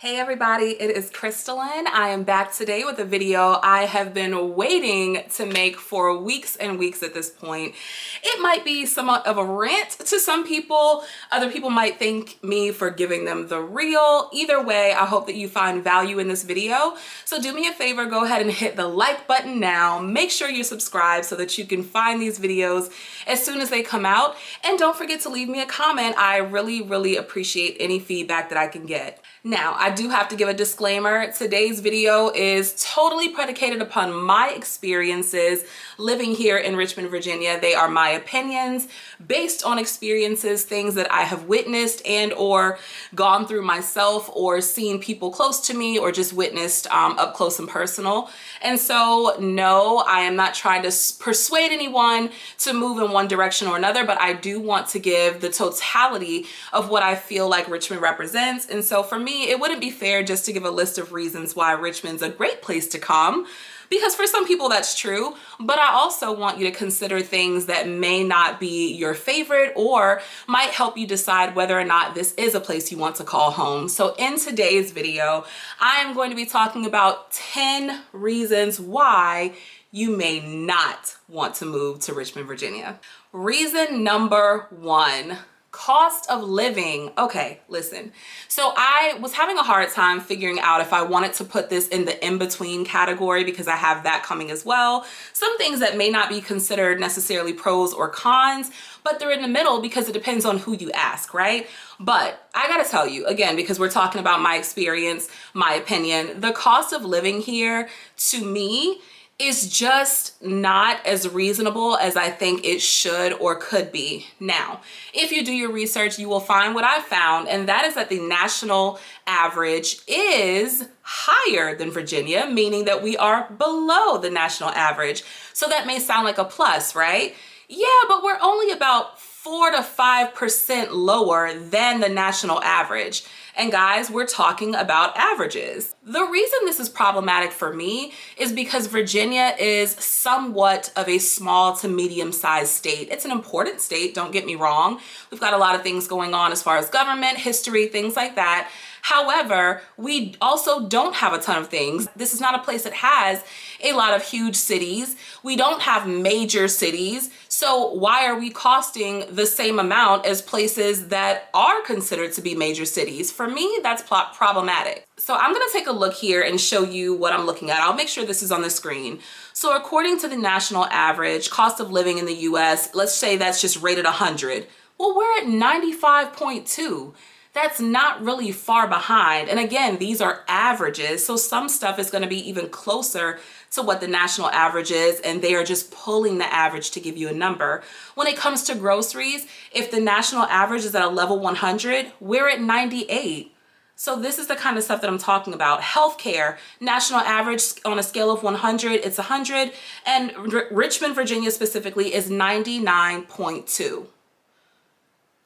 Hey everybody, it is Crystalline. I am back today with a video I have been waiting to make for weeks and weeks at this point. It might be somewhat of a rant to some people. Other people might thank me for giving them the real. Either way, I hope that you find value in this video. So do me a favor, go ahead and hit the like button now. Make sure you subscribe so that you can find these videos as soon as they come out. And don't forget to leave me a comment. I really appreciate any feedback that I can get. Now, I do have to give a disclaimer. Today's video is totally predicated upon my experiences living here in Richmond, Virginia. They are my opinions based on experiences, things that I have witnessed and or gone through myself or seen people close to me or just witnessed up close and personal. And so, no, I am not trying to persuade anyone to move in one direction or another, but I do want to give the totality of what I feel like Richmond represents. And so for me, it wouldn't be fair just to give a list of reasons why Richmond's a great place to come, because for some people that's true, but I also want you to consider things that may not be your favorite or might help you decide whether or not this is a place you want to call home. So in today's video, I am going to be talking about 10 reasons why you may not want to move to Richmond, Virginia. Reason number one. Cost of living. Okay, listen. So I was having a hard time figuring out if I wanted to put this in the in-between category because I have that coming as well. Some things that may not be considered necessarily pros or cons, but they're in the middle because it depends on who you ask, right? But I gotta tell you, again, because we're talking about my experience, my opinion, the cost of living here to me is just not as reasonable as I think it should or could be. Now, if you do your research, you will find what I found, and that is that the national average is higher than Virginia, meaning that we are below the national average. So that may sound like a plus, right? Yeah, but we're only about 4 to 5% lower than the national average. And guys, we're talking about averages. The reason this is problematic for me is because Virginia is somewhat of a small to medium-sized state. It's an important state, don't get me wrong. We've got a lot of things going on as far as government, history, things like that. However, we also don't have a ton of things. This is not a place that has a lot of huge cities. We don't have major cities. So why are we costing the same amount as places that are considered to be major cities? For me, that's problematic. So I'm gonna take a look here and show you what I'm looking at. I'll make sure this is on the screen. So according to the national average, cost of living in the US, let's say that's just rated 100. Well, we're at 95.2. That's not really far behind. And again, these are averages. So some stuff is going to be even closer to what the national average is, and they are just pulling the average to give you a number. When it comes to groceries, if the national average is at a level 100, we're at 98. So this is the kind of stuff that I'm talking about. Healthcare, national average on a scale of 100, it's 100, and Richmond, Virginia specifically is 99.2.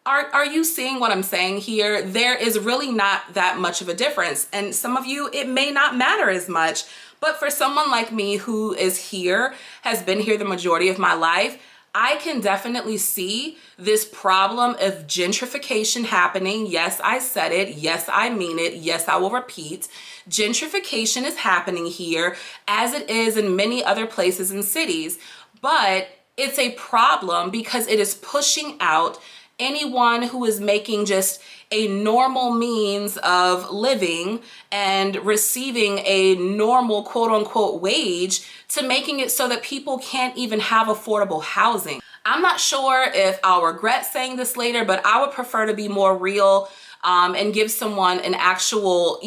Are you seeing what I'm saying here? There is really not that much of a difference. And some of you, it may not matter as much. But for someone like me who is here, has been here the majority of my life, I can definitely see this problem of gentrification happening. Yes, I said it. Yes, I mean it. Yes, I will repeat. Gentrification is happening here as it is in many other places and cities. But it's a problem because it is pushing out anyone who is making just a normal means of living and receiving a normal quote unquote wage to making it so that people can't even have affordable housing. I'm not sure if I'll regret saying this later, but I would prefer to be more real and give someone an actual,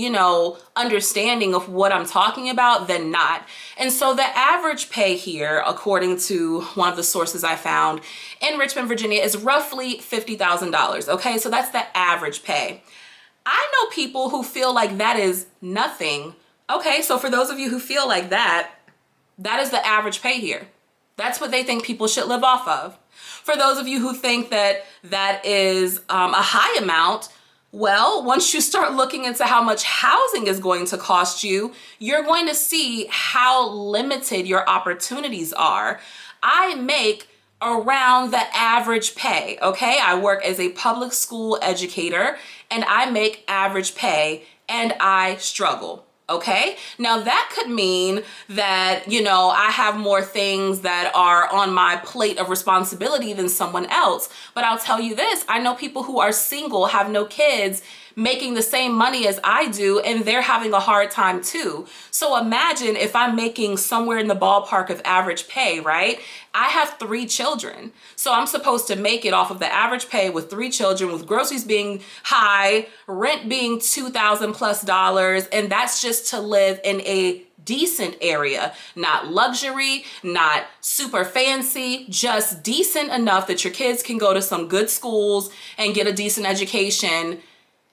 understanding of what I'm talking about than not. And so the average pay here, according to one of the sources I found in Richmond, Virginia, is roughly $50,000. Okay, so that's the average pay. I know people who feel like that is nothing. Okay, so for those of you who feel like that is the average pay here. That's what they think people should live off of. For those of you who think that that is a high amount, well, once you start looking into how much housing is going to cost you, you're going to see how limited your opportunities are. I make around the average pay, okay? I work as a public school educator and I make average pay and I struggle. Okay, now that could mean that, you know, I have more things that are on my plate of responsibility than someone else. But I'll tell you this, I know people who are single, have no kids, making the same money as I do, and they're having a hard time too. So imagine if I'm making somewhere in the ballpark of average pay, right? I have 3 children. So I'm supposed to make it off of the average pay with 3 children, with groceries being high, rent being $2,000+, and that's just to live in a decent area, not luxury, not super fancy, just decent enough that your kids can go to some good schools and get a decent education.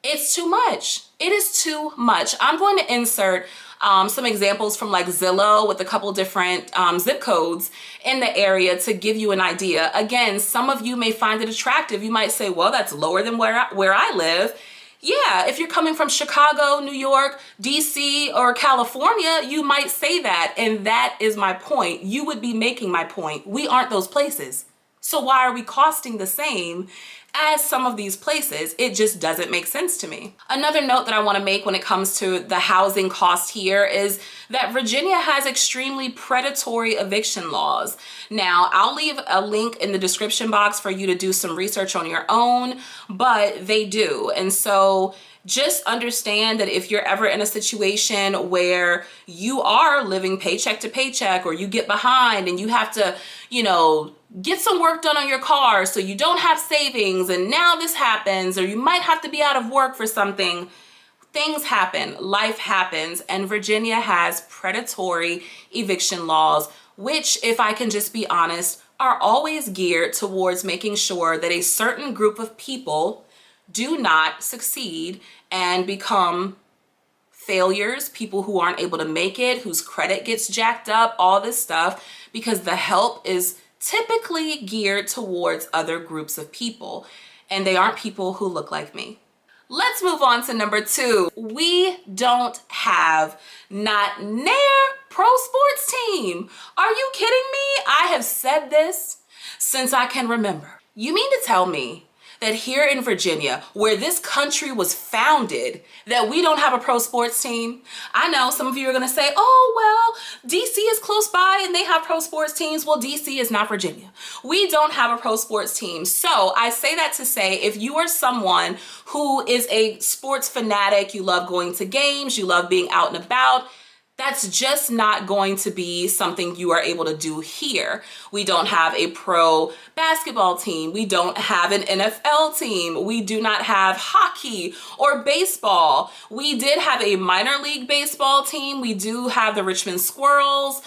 It's too much. It is too much. I'm going to insert some examples from like Zillow with a couple different zip codes in the area to give you an idea. Again, some of you may find it attractive. You might say, well, that's lower than where I live. Yeah, if you're coming from Chicago, New York, DC, or California, you might say that. And that is my point. You would be making my point. We aren't those places. So why are we costing the same as some of these places? It just doesn't make sense to me. Another note that I want to make when it comes to the housing cost here is that Virginia has extremely predatory eviction laws. Now, I'll leave a link in the description box for you to do some research on your own, but they do. And so just understand that if you're ever in a situation where you are living paycheck to paycheck, or you get behind and you have to, you know, get some work done on your car so you don't have savings, and now this happens, or you might have to be out of work for something. Things happen, life happens, and Virginia has predatory eviction laws, which, if I can just be honest, are always geared towards making sure that a certain group of people do not succeed and become failures, people who aren't able to make it, whose credit gets jacked up, all this stuff, because the help is typically geared towards other groups of people, and they aren't people who look like me. Let's move on to number 2. We don't have not near pro sports team. Are you kidding me? I have said this since I can remember. You mean to tell me that here in Virginia, where this country was founded, that we don't have a pro sports team? I know some of you are gonna say, oh, well, DC is close by and they have pro sports teams. Well, DC is not Virginia. We don't have a pro sports team. So I say that to say, if you are someone who is a sports fanatic, you love going to games, you love being out and about, that's just not going to be something you are able to do here. We don't have a pro basketball team. We don't have an NFL team. We do not have hockey or baseball. We did have a minor league baseball team. We do have the Richmond Squirrels.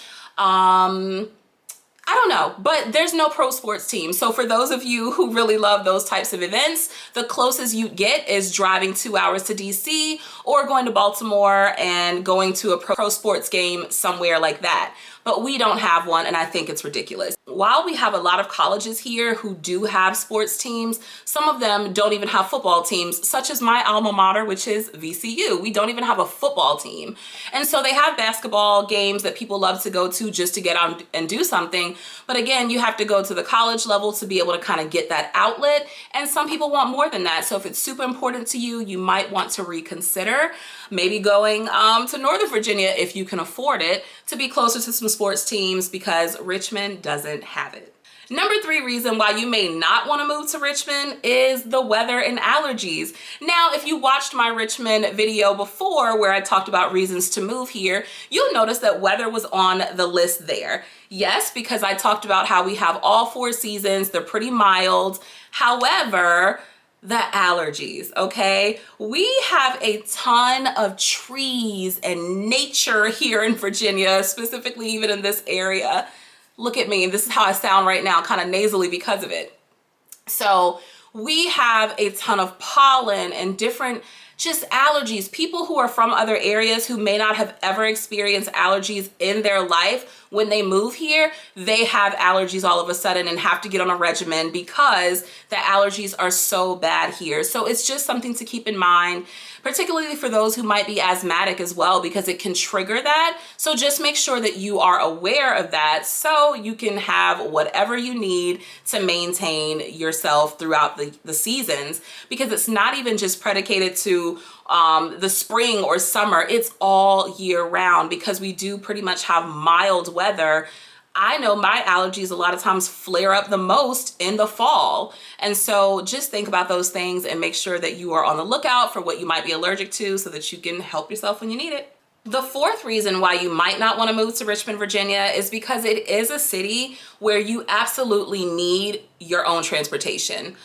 I don't know, but there's no pro sports team. So for those of you who really love those types of events, the closest you get is driving 2 hours to DC, or going to Baltimore and going to a pro sports game somewhere like that. But we don't have one, and I think it's ridiculous. While we have a lot of colleges here who do have sports teams, some of them don't even have football teams, such as my alma mater, which is VCU. We don't even have a football team. And so they have basketball games that people love to go to just to get out and do something. But again, you have to go to the college level to be able to kind of get that outlet. And some people want more than that. So if it's super important to you, you might want to reconsider maybe going to Northern Virginia, if you can afford it, to be closer to some sports teams, because Richmond doesn't have it. Number 3 reason why you may not want to move to Richmond is the weather and allergies. Now, if you watched my Richmond video before where I talked about reasons to move here, you'll notice that weather was on the list there. Yes, because I talked about how we have all 4 seasons, they're pretty mild. However, the allergies, okay? We have a ton of trees and nature here in Virginia, specifically even in this area. Look at me, this is how I sound right now, kind of nasally because of it. So we have a ton of pollen and different just allergies. People who are from other areas who may not have ever experienced allergies in their life, when they move here, they have allergies all of a sudden and have to get on a regimen because the allergies are so bad here. So it's just something to keep in mind. particularly for those who might be asthmatic as well, because it can trigger that. So just make sure that you are aware of that so you can have whatever you need to maintain yourself throughout the seasons, because it's not even just predicated to the spring or summer. It's all year round, because we do pretty much have mild weather. I know my allergies a lot of times flare up the most in the fall. And so just think about those things and make sure that you are on the lookout for what you might be allergic to so that you can help yourself when you need it. The fourth reason why you might not want to move to Richmond, Virginia is because it is a city where you absolutely need your own transportation.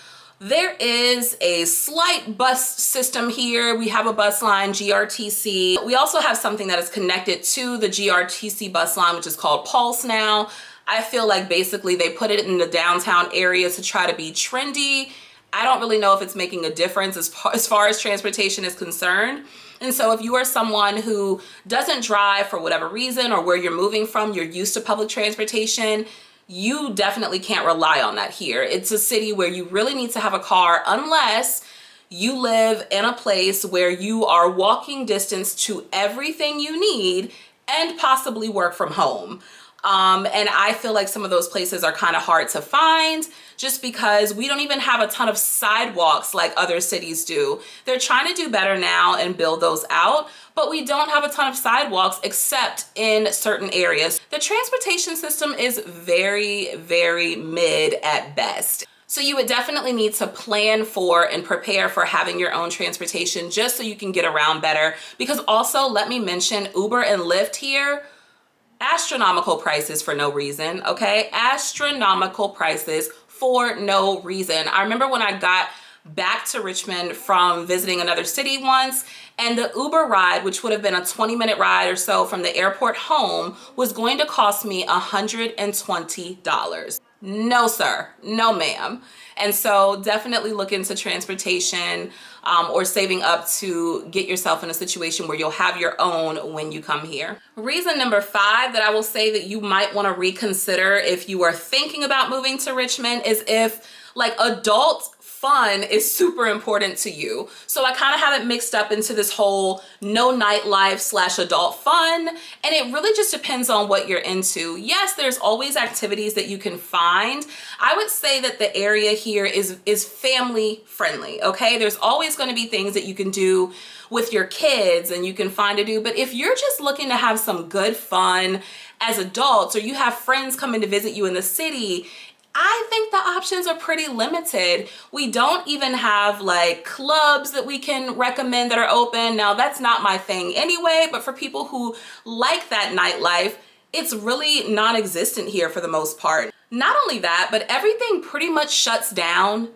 There is a slight bus system here. We have a bus line, GRTC. We also have something that is connected to the GRTC bus line, which is called Pulse now. I feel like basically they put it in the downtown area to try to be trendy. I don't really know if it's making a difference as far as transportation is concerned. And so if you are someone who doesn't drive for whatever reason, or where you're moving from, you're used to public transportation, you definitely can't rely on that here. It's a city where you really need to have a car unless you live in a place where you are walking distance to everything you need and possibly work from home. And I feel like some of those places are kind of hard to find just because we don't even have a ton of sidewalks like other cities do. They're trying to do better now and build those out, but we don't have a ton of sidewalks except in certain areas. The transportation system is very, very mid at best. So you would definitely need to plan for and prepare for having your own transportation just so you can get around better. Because also, let me mention, Uber and Lyft here, astronomical prices for no reason, okay? Astronomical prices for no reason. I remember when I got back to Richmond from visiting another city once, and the Uber ride, which would have been a 20-minute ride or so from the airport home, was going to cost me $120. No, sir. No, ma'am. And so definitely look into transportation or saving up to get yourself in a situation where you'll have your own when you come here. Reason number 5 that I will say that you might want to reconsider if you are thinking about moving to Richmond is if like adult fun is super important to you. So I kind of have it mixed up into this whole no nightlife / adult fun. And it really just depends on what you're into. Yes, there's always activities that you can find. I would say that the area here is family friendly, okay? There's always going to be things that you can do with your kids and you can find to do. But if you're just looking to have some good fun as adults, or you have friends coming to visit you in the city, I think the options are pretty limited. We don't even have like clubs that we can recommend that are open. Now that's not my thing anyway, but for people who like that nightlife, it's really non-existent here for the most part. Not only that, but everything pretty much shuts down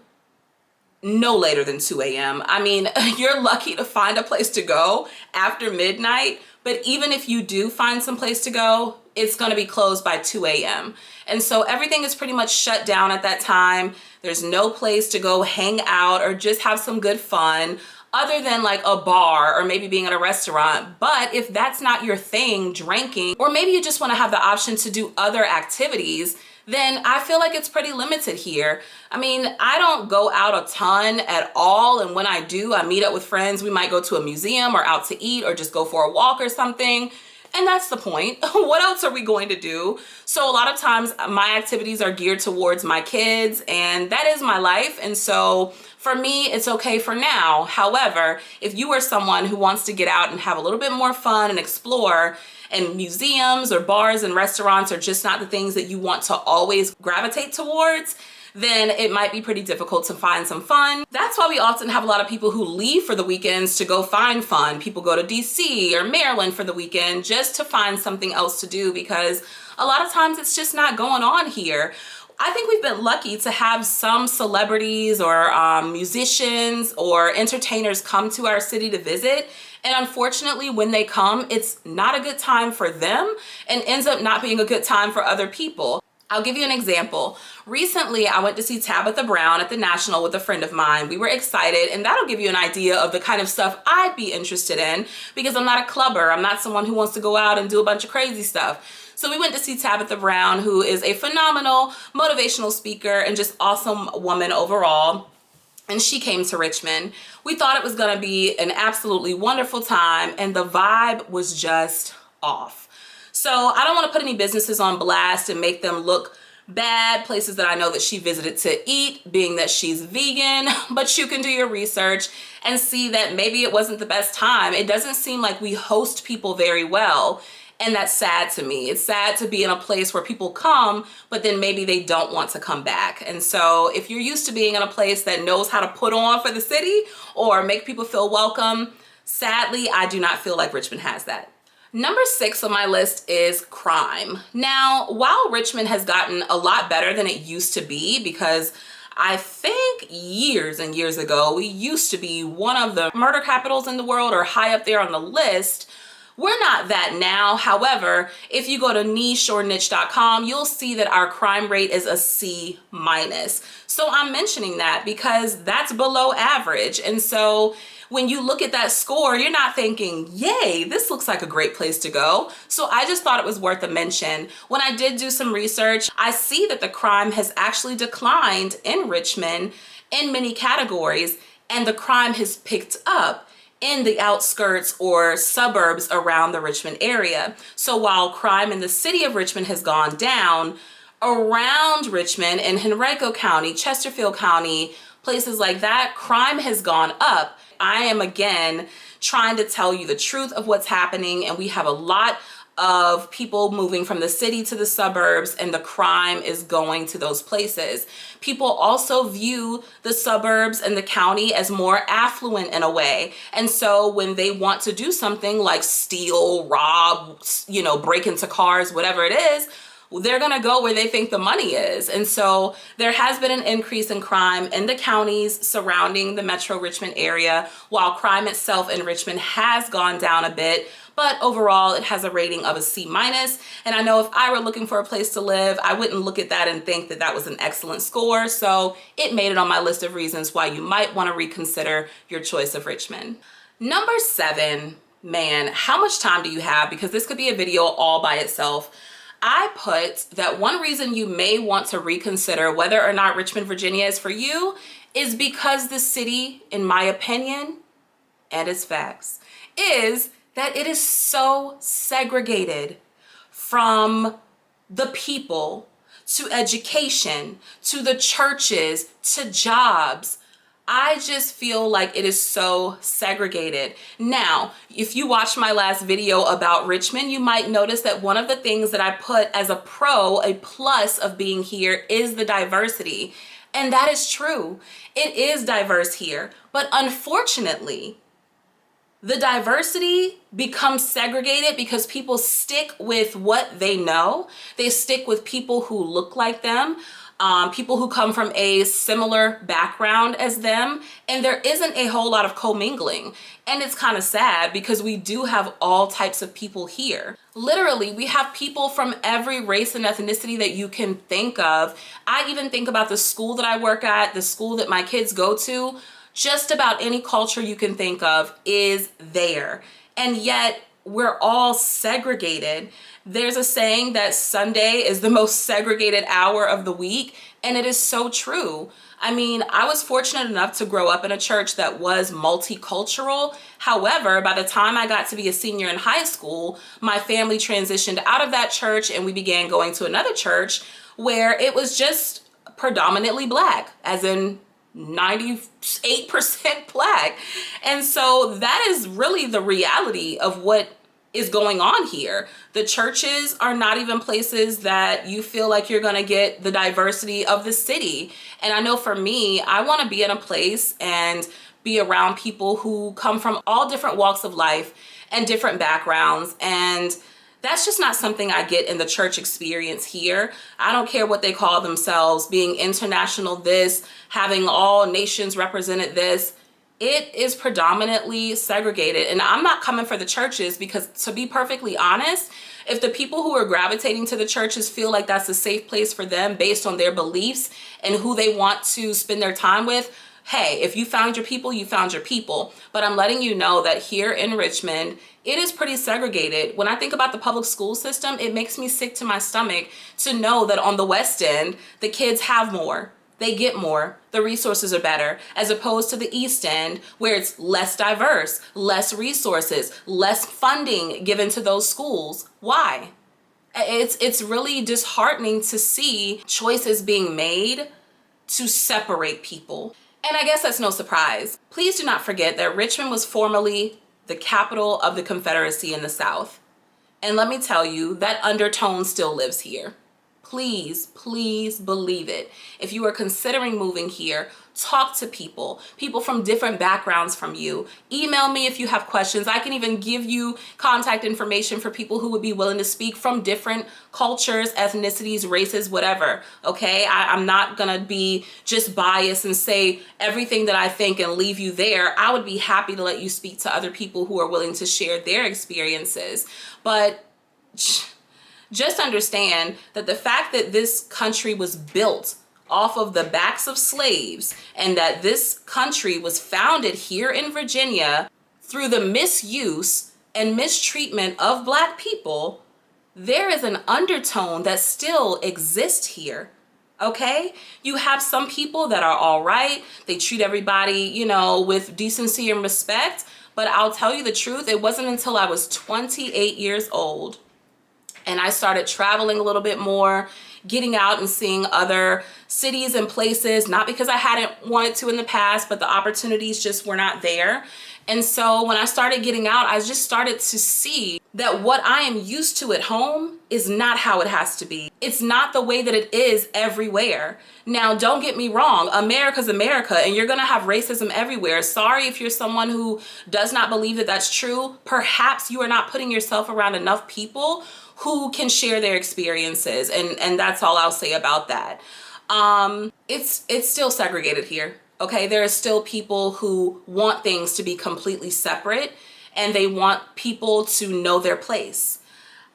no later than 2 a.m. I mean, you're lucky to find a place to go after midnight, but even if you do find some place to go, it's going to be closed by 2 a.m. And so everything is pretty much shut down at that time. There's no place to go hang out or just have some good fun other than like a bar or maybe being at a restaurant. But if that's not your thing, drinking, or maybe you just want to have the option to do other activities, then I feel like it's pretty limited here. I mean, I don't go out a ton at all. And when I do, I meet up with friends. We might go to a museum or out to eat or just go for a walk or something. And that's the point. What else are we going to do? So a lot of times my activities are geared towards my kids, and that is my life. And so for me, it's okay for now. However, if you are someone who wants to get out and have a little bit more fun and explore, and museums or bars and restaurants are just not the things that you want to always gravitate towards, then it might be pretty difficult to find some fun. That's why we often have a lot of people who leave for the weekends to go find fun. People go to DC or Maryland for the weekend just to find something else to do, because a lot of times it's just not going on here. I think we've been lucky to have some celebrities or musicians or entertainers come to our city to visit. And unfortunately, when they come, it's not a good time for them and ends up not being a good time for other people. I'll give you an example. Recently, I went to see Tabitha Brown at the National with a friend of mine. We were excited, and that'll give you an idea of the kind of stuff I'd be interested in, because I'm not a clubber. I'm not someone who wants to go out and do a bunch of crazy stuff. So we went to see Tabitha Brown, who is a phenomenal motivational speaker and just awesome woman overall. and she came to Richmond. We thought it was gonna be an absolutely wonderful time, and the vibe was just off. So I don't wanna put any businesses on blast and make them look bad, places that I know that she visited to eat, being that she's vegan, but you can do your research and see that maybe it wasn't the best time. It doesn't seem like we host people very well, and that's sad to me. It's sad to be in a place where people come, but then maybe they don't want to come back. And so if you're used to being in a place that knows how to put on for the city or make people feel welcome, sadly, I do not feel like Richmond has that. Number 6 on my list is crime. Now, while Richmond has gotten a lot better than it used to be, because I think years and years ago, we used to be one of the murder capitals in the world or high up there on the list, we're not that now. However, if you go to niche or niche.com, you'll see that our crime rate is a C-. So I'm mentioning that because that's below average. And so when you look at that score, you're not thinking, yay, this looks like a great place to go. So I just thought it was worth a mention. When I did do some research, I see that the crime has actually declined in Richmond in many categories, and the crime has picked up in the outskirts or suburbs around the Richmond area. So while crime in the city of Richmond has gone down, around Richmond in Henrico County, Chesterfield County, places like that, crime has gone up. I am again trying to tell you the truth of what's happening, and we have a lot of people moving from the city to the suburbs, and the crime is going to those places. People also view the suburbs and the county as more affluent in a way. And so when they want to do something like steal, rob, break into cars, whatever it is, they're gonna go where they think the money is. And so there has been an increase in crime in the counties surrounding the Metro Richmond area, while crime itself in Richmond has gone down a bit. But overall, it has a rating of a C-. And I know if I were looking for a place to live, I wouldn't look at that and think that that was an excellent score. So it made it on my list of reasons why you might want to reconsider your choice of Richmond. Number 7, man, how much time do you have? Because this could be a video all by itself. I put that one reason you may want to reconsider whether or not Richmond, Virginia is for you is because the city, in my opinion, and its facts, is that it is so segregated from the people to education, to the churches, to jobs. I just feel like it is so segregated. Now, if you watched my last video about Richmond, you might notice that one of the things that I put as a pro, a plus of being here, is the diversity. And that is true. It is diverse here. But unfortunately, the diversity becomes segregated because people stick with what they know. They stick with people who look like them, people who come from a similar background as them, and there isn't a whole lot of commingling. And it's kind of sad because we do have all types of people here. Literally, we have people from every race and ethnicity that you can think of. I even think about the school that I work at, the school that my kids go to. Just about any culture you can think of is there. And yet we're all segregated. There's a saying that Sunday is the most segregated hour of the week, and it is so true. I mean, I was fortunate enough to grow up in a church that was multicultural. However, by the time I got to be a senior in high school, my family transitioned out of that church and we began going to another church where it was just predominantly Black, as in 98% Black. And so that is really the reality of what is going on here. The churches are not even places that you feel like you're gonna get the diversity of the city. And I know for me, I wanna be in a place and be around people who come from all different walks of life and different backgrounds. And that's just not something I get in the church experience here. I don't care what they call themselves, being international this, having all nations represented this. It is predominantly segregated. And I'm not coming for the churches because, to be perfectly honest, if the people who are gravitating to the churches feel like that's a safe place for them based on their beliefs and who they want to spend their time with, hey, if you found your people, you found your people. But I'm letting you know that here in Richmond, it is pretty segregated. When I think about the public school system, it makes me sick to my stomach to know that on the West End, the kids have more. They get more, the resources are better, as opposed to the East End where it's less diverse, less resources, less funding given to those schools. Why? It's really disheartening to see choices being made to separate people. And I guess that's no surprise. Please do not forget that Richmond was formerly the capital of the Confederacy in the South. And let me tell you, that undertone still lives here. Please, please believe it. If you are considering moving here, talk to people from different backgrounds from you. Email me if you have questions. I can even give you contact information for people who would be willing to speak from different cultures, ethnicities, races, whatever. Okay, I'm not gonna be just biased and say everything that I think and leave you there. I would be happy to let you speak to other people who are willing to share their experiences. But just understand that the fact that this country was built off of the backs of slaves and that this country was founded here in Virginia through the misuse and mistreatment of Black people, there is an undertone that still exists here. Okay? You have some people that are all right. They treat everybody, you know, with decency and respect. But I'll tell you the truth, it wasn't until I was 28 years old and I started traveling a little bit more, getting out and seeing other cities and places, not because I hadn't wanted to in the past, but the opportunities just were not there. And so when I started getting out, I just started to see that what I am used to at home is not how it has to be. It's not the way that it is everywhere. Now, don't get me wrong, America's America, and you're gonna have racism everywhere. Sorry if you're someone who does not believe that that's true. Perhaps you are not putting yourself around enough people who can share their experiences, and that's all I'll say about that. It's still segregated here. Okay, there are still people who want things to be completely separate and they want people to know their place.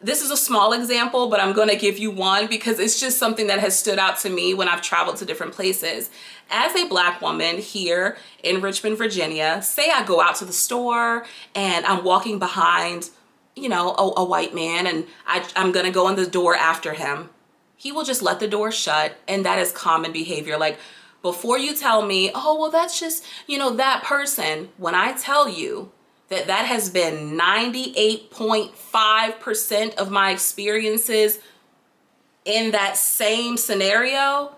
This is a small example, but I'm gonna give you one because it's just something that has stood out to me when I've traveled to different places. As a Black woman here in Richmond, Virginia, say I go out to the store and I'm walking behind, you know, a white man and I'm gonna go in the door after him. He will just let the door shut, and that is common behavior. Like, before you tell me, oh, well, that's just, you know, that person, when I tell you that that has been 98.5% of my experiences in that same scenario,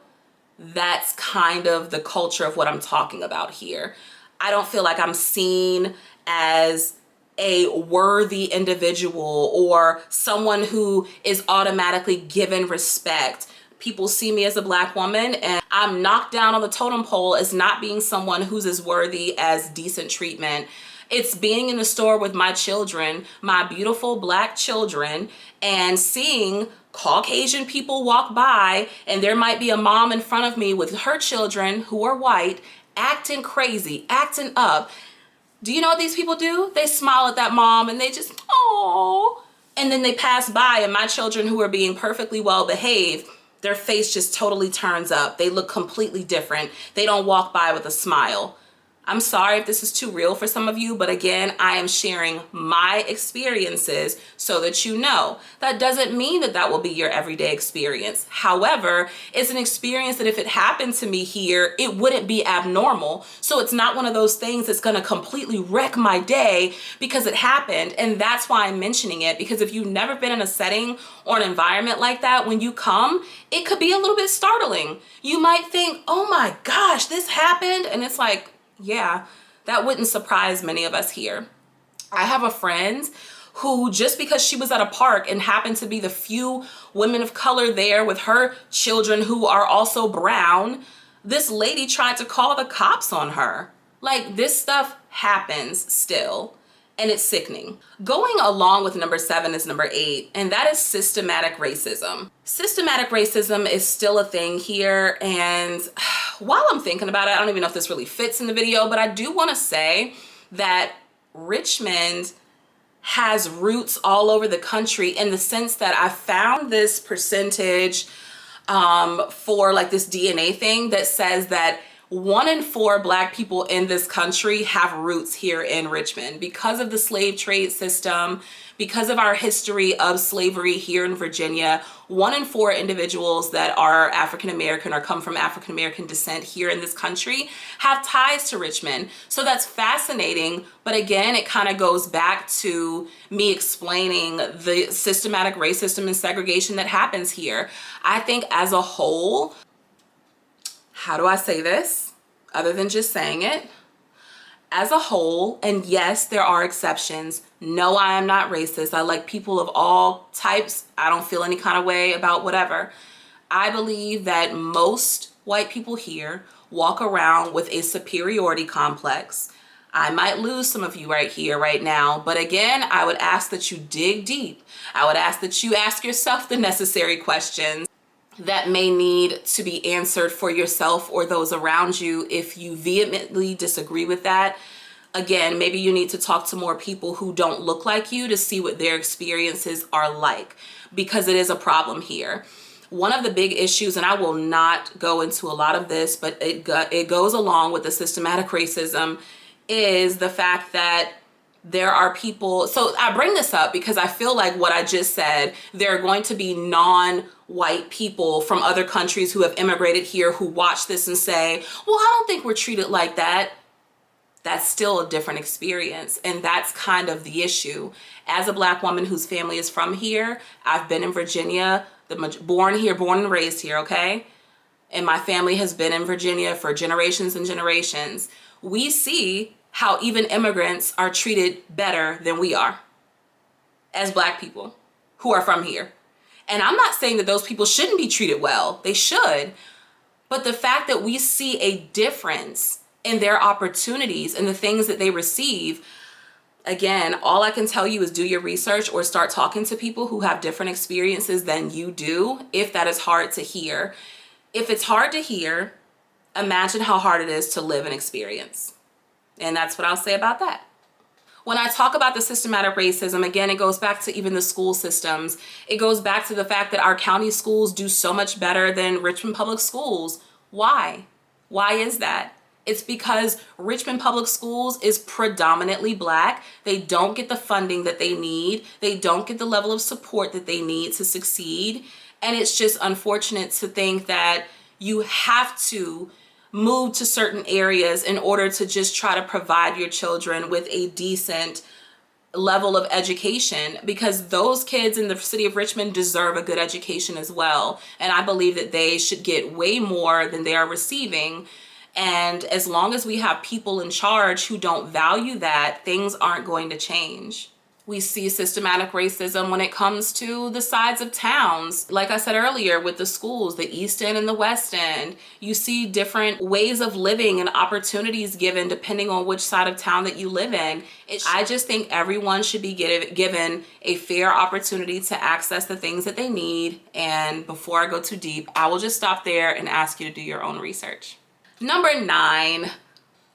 that's kind of the culture of what I'm talking about here. I don't feel like I'm seen as a worthy individual or someone who is automatically given respect. People see me as a Black woman and I'm knocked down on the totem pole as not being someone who's as worthy as decent treatment. It's being in the store with my children, my beautiful Black children, and seeing Caucasian people walk by, and there might be a mom in front of me with her children who are white, acting crazy, acting up. Do you know what these people do? They smile at that mom and they just, oh, and then they pass by, and my children who are being perfectly well behaved, their face just totally turns up. They look completely different. They don't walk by with a smile. I'm sorry if this is too real for some of you, but again, I am sharing my experiences so that you know. That doesn't mean that that will be your everyday experience. However, it's an experience that if it happened to me here, it wouldn't be abnormal. So it's not one of those things that's gonna completely wreck my day because it happened. And that's why I'm mentioning it, because if you've never been in a setting or an environment like that, when you come, it could be a little bit startling. You might think, oh my gosh, this happened. And it's like, yeah, that wouldn't surprise many of us here. I have a friend who, just because she was at a park and happened to be the few women of color there with her children who are also brown, this lady tried to call the cops on her. Like, this stuff happens still, and it's sickening. Going along with number 7 is number 8, and that is systematic racism. Systematic racism is still a thing here, and while I'm thinking about it, I don't even know if this really fits in the video, but I do want to say that Richmond has roots all over the country, in the sense that I found this percentage for like this DNA thing that says that 1 in 4 Black people in this country have roots here in Richmond because of the slave trade system, because of our history of slavery here in Virginia. 1 in 4 individuals that are African American or come from African American descent here in this country have ties to Richmond. So that's fascinating. But again, it kind of goes back to me explaining the systematic racism and segregation that happens here. I think as a whole, how do I say this other than just saying it? As a whole, and yes, there are exceptions. No, I am not racist. I like people of all types. I don't feel any kind of way about whatever. I believe that most white people here walk around with a superiority complex. I might lose some of you right here, right now, but again, I would ask that you dig deep. I would ask that you ask yourself the necessary questions that may need to be answered for yourself or those around you. If you vehemently disagree with that, again, maybe you need to talk to more people who don't look like you to see what their experiences are like, because it is a problem here. One of the big issues, and I will not go into a lot of this, but it goes along with the systematic racism, is the fact that there are people, so I bring this up because I feel like what I just said, there are going to be non-white people from other countries who have immigrated here who watch this and say, well, I don't think we're treated like that. That's still a different experience. And that's kind of the issue. As a Black woman whose family is from here, I've been in Virginia, born here, born and raised here, okay? And my family has been in Virginia for generations and generations. We see how even immigrants are treated better than we are as Black people who are from here. And I'm not saying that those people shouldn't be treated well. They should. But the fact that we see a difference in their opportunities and the things that they receive, again, all I can tell you is do your research or start talking to people who have different experiences than you do, if that is hard to hear. If it's hard to hear, imagine how hard it is to live and experience. And that's what I'll say about that. When I talk about the systematic racism, again, it goes back to even the school systems. It goes back to the fact that our county schools do so much better than Richmond Public Schools. Why? Why is that? It's because Richmond Public Schools is predominantly Black. They don't get the funding that they need. They don't get the level of support that they need to succeed. And it's just unfortunate to think that you have to move to certain areas in order to just try to provide your children with a decent level of education, because those kids in the city of Richmond deserve a good education as well. And I believe that they should get way more than they are receiving. And as long as we have people in charge who don't value that, things aren't going to change. We see systematic racism when it comes to the sides of towns. Like I said earlier, with the schools, the East End and the West End, you see different ways of living and opportunities given depending on which side of town that you live in. I just think everyone should be given a fair opportunity to access the things that they need. And before I go too deep, I will just stop there and ask you to do your own research. Number 9,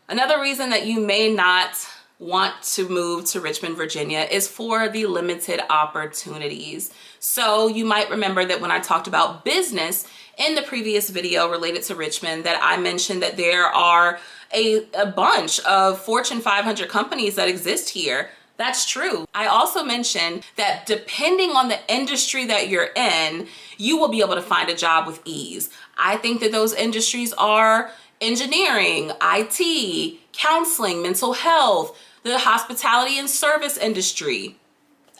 another reason that you may not want to move to Richmond, Virginia is for the limited opportunities. So you might remember that when I talked about business in the previous video related to Richmond, that I mentioned that there are a bunch of Fortune 500 companies that exist here. That's true. I also mentioned that depending on the industry that you're in, you will be able to find a job with ease. I think that those industries are engineering, IT, counseling, mental health, the hospitality and service industry.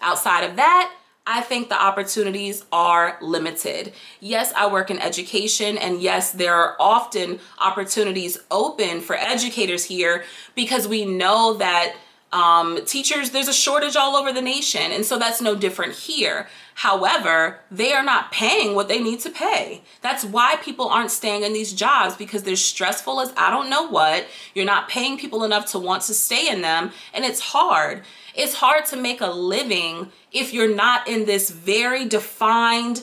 Outside of that, I think the opportunities are limited. Yes, I work in education, and yes, there are often opportunities open for educators here because we know that teachers, there's a shortage all over the nation, and so that's no different here. However, they are not paying what they need to pay. That's why people aren't staying in these jobs, because they're stressful as I don't know what. You're not paying people enough to want to stay in them, and it's hard. It's hard to make a living if you're not in this very defined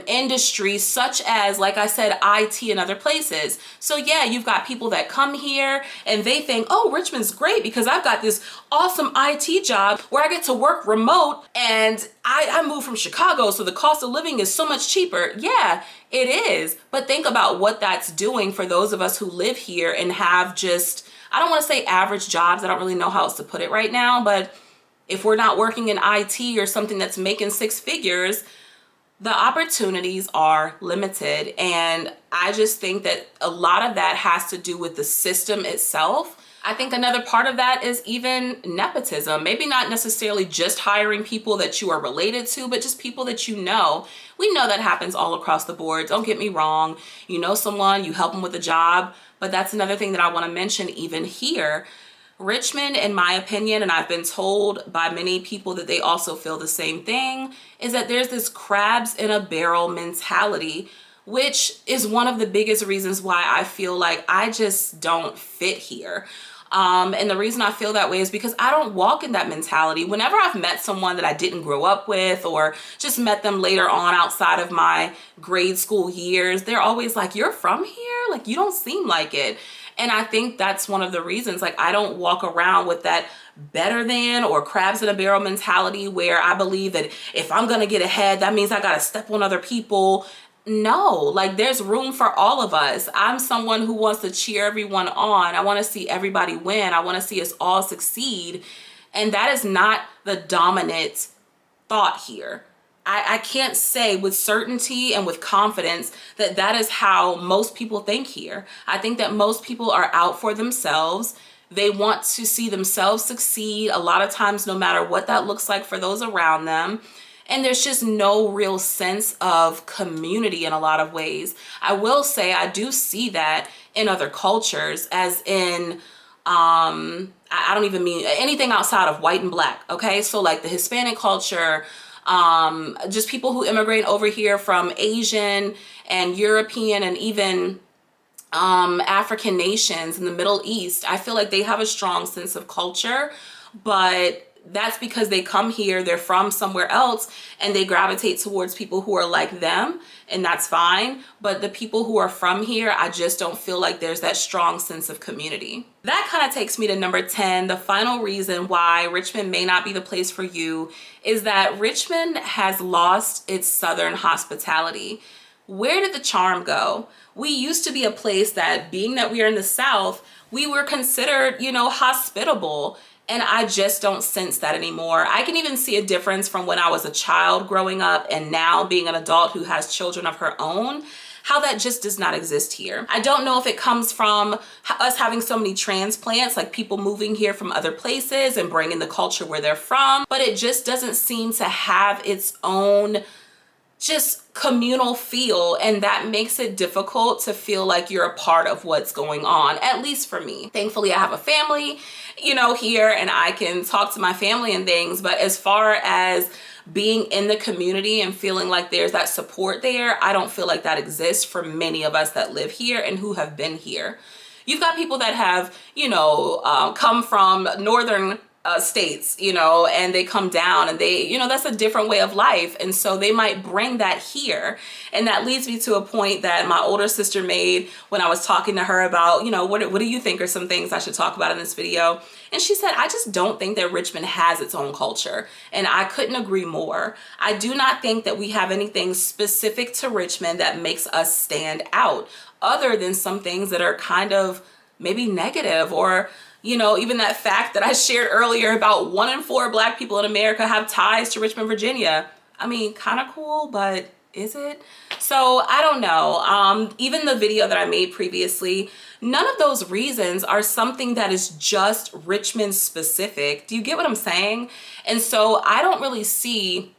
industries such as, like I said, IT and other places. So yeah, you've got people that come here and they think, oh, Richmond's great because I've got this awesome IT job where I get to work remote, and I moved from Chicago, so the cost of living is so much cheaper. Yeah, it is. But think about what that's doing for those of us who live here and have just, I don't want to say average jobs. I don't really know how else to put it right now, but if we're not working in IT or something that's making six figures, the opportunities are limited. And I just think that a lot of that has to do with the system itself. I think another part of that is even nepotism. Maybe not necessarily just hiring people that you are related to, but just people that you know. We know that happens all across the board. Don't get me wrong. You know someone, you help them with a job, but that's another thing that I want to mention even here. Richmond, in my opinion, and I've been told by many people that they also feel the same thing, is that there's this crabs in a barrel mentality, which is one of the biggest reasons why I feel like I just don't fit here. And the reason I feel that way is because I don't walk in that mentality. Whenever I've met someone that I didn't grow up with or just met them later on outside of my grade school years, they're always like, you're from here? Like, you don't seem like it. And I think that's one of the reasons, like, I don't walk around with that better than or crabs in a barrel mentality where I believe that if I'm going to get ahead, that means I got to step on other people. No, like, there's room for all of us. I'm someone who wants to cheer everyone on. I want to see everybody win. I want to see us all succeed. And that is not the dominant thought here. I can't say with certainty and with confidence that that is how most people think here. I think that most people are out for themselves. They want to see themselves succeed a lot of times, no matter what that looks like for those around them. And there's just no real sense of community in a lot of ways. I will say I do see that in other cultures, as in, I don't even mean anything outside of white and black, okay? So like the Hispanic culture, just people who immigrate over here from Asian and European and even African nations in the Middle East. I feel like they have a strong sense of culture, but that's because they come here, they're from somewhere else, and they gravitate towards people who are like them, and that's fine. But the people who are from here, I just don't feel like there's that strong sense of community. That kind of takes me to number 10. The final reason why Richmond may not be the place for you is that Richmond has lost its Southern hospitality. Where did the charm go? We used to be a place that, being that we are in the South, we were considered, you know, hospitable. And I just don't sense that anymore. I can even see a difference from when I was a child growing up and now being an adult who has children of her own, how that just does not exist here. I don't know if it comes from us having so many transplants, like people moving here from other places and bringing the culture where they're from, but it just doesn't seem to have its own just communal feel, and that makes it difficult to feel like you're a part of what's going on, at least for me. Thankfully, I have a family, you know, here, and I can talk to my family and things, but as far as being in the community and feeling like there's that support there, I don't feel like that exists for many of us that live here and who have been here. You've got people that have, you know, come from northern states, you know, and they come down and they, you know, that's a different way of life. And so they might bring that here. And that leads me to a point that my older sister made when I was talking to her about, you know, what do you think are some things I should talk about in this video? And she said, I just don't think that Richmond has its own culture. And I couldn't agree more. I do not think that we have anything specific to Richmond that makes us stand out, other than some things that are kind of maybe negative, or you know, even that fact that I shared earlier about 1 in 4 Black people in America have ties to Richmond, Virginia. I mean, kind of cool, but is it? So I don't know. Even the video that I made previously, none of those reasons are something that is just Richmond specific. Do you get what I'm saying? And so I don't really see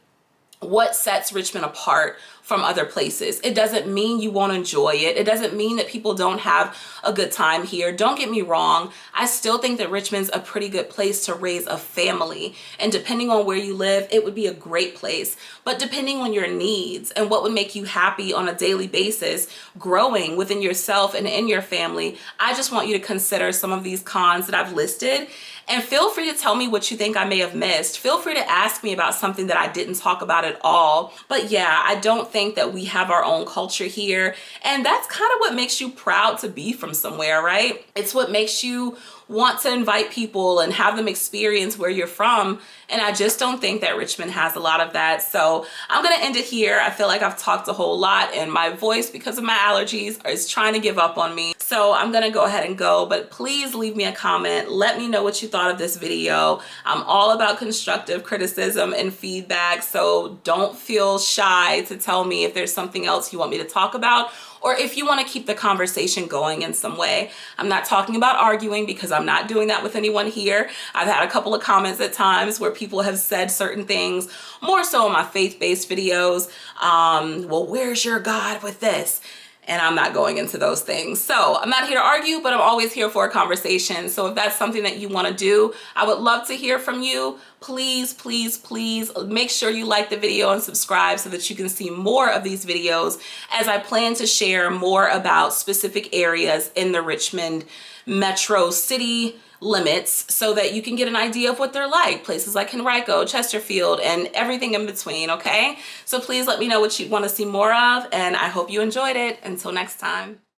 what sets Richmond apart from other places. It doesn't mean you won't enjoy it. It doesn't mean that people don't have a good time here. Don't get me wrong. I still think that Richmond's a pretty good place to raise a family. And depending on where you live, it would be a great place. But depending on your needs and what would make you happy on a daily basis, growing within yourself and in your family, I just want you to consider some of these cons that I've listed And feel free to tell me what you think I may have missed. Feel free to ask me about something that I didn't talk about at all. But yeah, I don't think that we have our own culture here. And that's kind of what makes you proud to be from somewhere, right? It's what makes you want to invite people and have them experience where you're from. And I just don't think that Richmond has a lot of that. So I'm gonna end it here. I feel like I've talked a whole lot and my voice, because of my allergies, is trying to give up on me. So I'm gonna go ahead and go, but please leave me a comment. Let me know what you thought of this video. I'm all about constructive criticism and feedback, so don't feel shy to tell me if there's something else you want me to talk about, or if you want to keep the conversation going in some way. I'm not talking about arguing, because I'm not doing that with anyone here. I've had a couple of comments at times where people have said certain things, more so in my faith-based videos. Well, where's your God with this? And I'm not going into those things. So I'm not here to argue, but I'm always here for a conversation. So if that's something that you want to do, I would love to hear from you. Please, please, please make sure you like the video and subscribe so that you can see more of these videos, as I plan to share more about specific areas in the Richmond metro city limits, so that you can get an idea of what they're like. Places like Henrico, Chesterfield, and everything in between, okay? So please let me know what you want to see more of, and I hope you enjoyed it. Until next time.